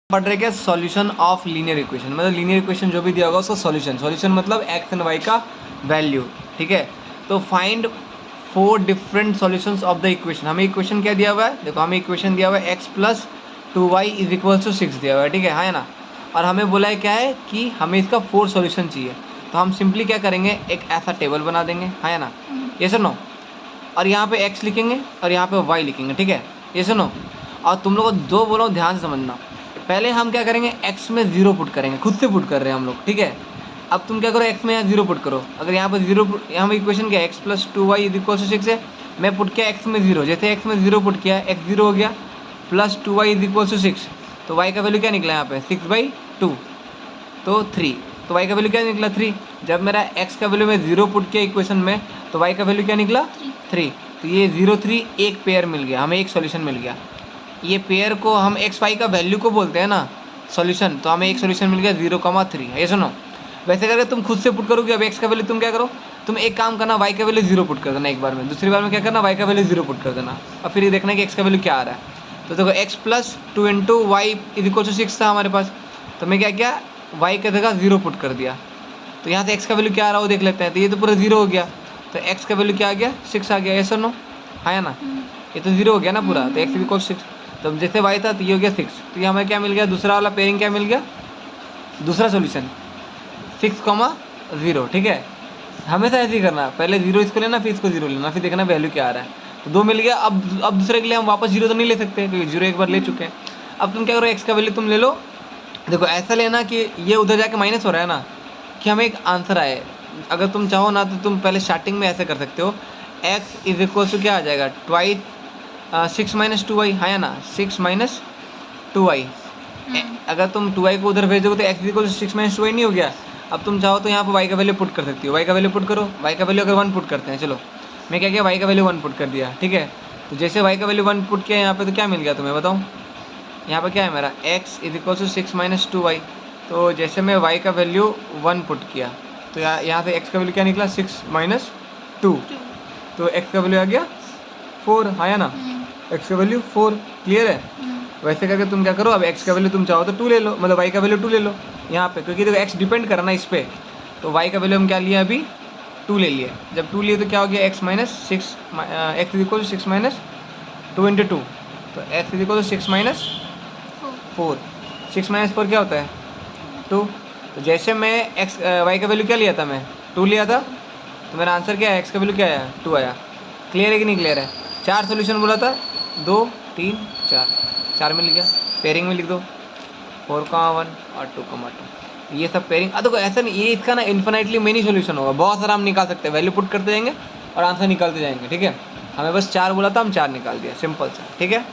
पढ़ रहे क्या, सॉल्यूशन ऑफ लीनियर इक्वेशन, मतलब लीनियर इक्वेशन जो भी दिया होगा उसका सॉल्यूशन, सॉल्यूशन मतलब एक्स एंड वाई का वैल्यू, ठीक है। तो find 4 different solutions of the equation. हमें इक्वेशन क्या दिया हुआ है, देखो हमें इक्वेशन दिया हुआ है x + 2y = 6 दिया हुआ है, ठीक है ना। और हमें बोला है क्या है कि हमें इसका 4 सॉल्यूशन चाहिए। तो हम सिंपली क्या करेंगे, एक ऐसा टेबल बना देंगे, है ना, ये सुनो, और यहाँ पे x लिखेंगे और यहाँ पे y लिखेंगे, ठीक है, ये सुनो। और तुम लोग जो बोलो ध्यान से समझना, पहले हम क्या करेंगे, x में 0 पुट करेंगे, खुद से पुट कर रहे हैं हम लोग, ठीक है। अब तुम क्या करो, x में यहाँ 0 पुट करो। अगर यहाँ पर 0, यहाँ पर इक्वेशन क्या है, x + 2y = 6 है। मैं पुट किया x में 0, जैसे x में 0 पुट किया, x 0 हो गया, + 2y = 6, तो y का वैल्यू क्या निकला यहाँ पे 6/2, तो 3, तो y का वैल्यू क्या निकला 3। जब मेरा x का वैल्यू मैं 0 पुट किया इक्वेशन में, तो y का वैल्यू क्या निकला 3। तो ये 0 3 एक पेयर मिल गया, हमें एक सॉल्यूशन मिल गया। ये पेयर को हम x y का वैल्यू को बोलते हैं ना सॉल्यूशन, तो हमें एक सॉल्यूशन मिल गया 0,3। ये सुनो, वैसे करके तुम खुद से पुट करोगे। अब x का वैल्यू तुम क्या करो, तुम एक काम करना, y का वैल्यू 0 पुट कर देना एक बार में, दूसरी बार में क्या करना, y का वैल्यू 0 पुट कर देना, और फिर ये देखना कि x का वैल्यू क्या आ रहा है। तो देखो x + 2 × y = 6 था हमारे पास, तो मैं क्या किया, y का जगह 0 पुट कर दिया। तो यहाँ से x का वैल्यू क्या आ रहा है वो देख लेते हैं। तो ये तो पूरा 0 हो गया, तो x का वैल्यू क्या आ गया 6 आ गया, ऐसा नो है ना, ये तो 0 हो गया ना पूरा, तो x = 6। तो जैसे y था तो ये हो गया 6, तो ये हमें क्या मिल गया, दूसरा वाला पेयरिंग क्या मिल गया, दूसरा सोल्यूशन 6,0, ठीक है। हमेशा ऐसे ही करना, पहले 0 इसको लेना, फिर इसको 0 लेना, फिर देखना वैल्यू क्या आ रहा है। तो 2 मिल गया। अब दूसरे के लिए हम वापस 0 तो नहीं ले सकते क्योंकि 0 एक बार ले चुके हैं। अब तुम क्या करो, x का वैल्यू तुम ले लो। देखो ऐसा लेना कि ये उधर जाके माइनस हो रहा है ना, कि हमें एक आंसर आए। अगर तुम चाहो ना तो तुम पहले स्टार्टिंग में ऐसे कर सकते हो, x = क्या आ जाएगा, 6 - 2y, है ना, 6 - 2y। अगर तुम 2y को उधर भेज दोगे तो x = 6 - 2y नहीं हो गया। अब तुम चाहो तो यहाँ पर y का वैल्यू पुट कर सकती हो, y का वैल्यू पुट करो। y का वैल्यू अगर 1 पुट करते हैं, चलो मैं क्या किया, y का वैल्यू 1 पुट कर दिया, ठीक है। तो जैसे y का वैल्यू 1 पुट किया यहाँ पे, तो क्या मिल गया तुम्हें बताओ, यहाँ पर क्या है मेरा, x = 6 - 2y। तो जैसे मैं y का वैल्यू 1 पुट किया, तो यहाँ से x का वैल्यू क्या निकला 6 - 2, तो x का वैल्यू आ गया 4, है ना, x का वैल्यू 4, क्लियर है। वैसे करके तुम क्या करो, अब x का वैल्यू तुम चाहो तो 2 ले लो, मतलब y का वैल्यू 2 ले लो यहाँ पे, क्योंकि देखो x डिपेंड करना इस पर। तो y का वैल्यू हम क्या लिए, अभी 2 ले लिए। जब 2 लिए तो क्या हो गया, x = 6 = 6 - 2 × 2, तो x = 6 - 4। 6 - 4 क्या होता है 2। तो जैसे मैं y का वैल्यू क्या लिया था, मैं 2 लिया था, तो मेरा आंसर क्या है, x का वैल्यू क्या आया 2 आया। क्लियर है कि नहीं क्लियर है। 4 सोल्यूशन बोला था, 2 3 4 मिल गया। पेयरिंग में लिख दो 4,1 और 2,2, ये सब पेयरिंग। देखो ऐसा नहीं, ये इसका ना इन्फिनाइटली मेनी सोल्यूशन होगा, बहुत सारा हम निकाल सकते हैं, वैल्यू पुट करते जाएंगे और आंसर निकालते जाएंगे, ठीक है। हमें बस 4 बोला था, हम 4 निकाल दिया, सिंपल सा, ठीक है।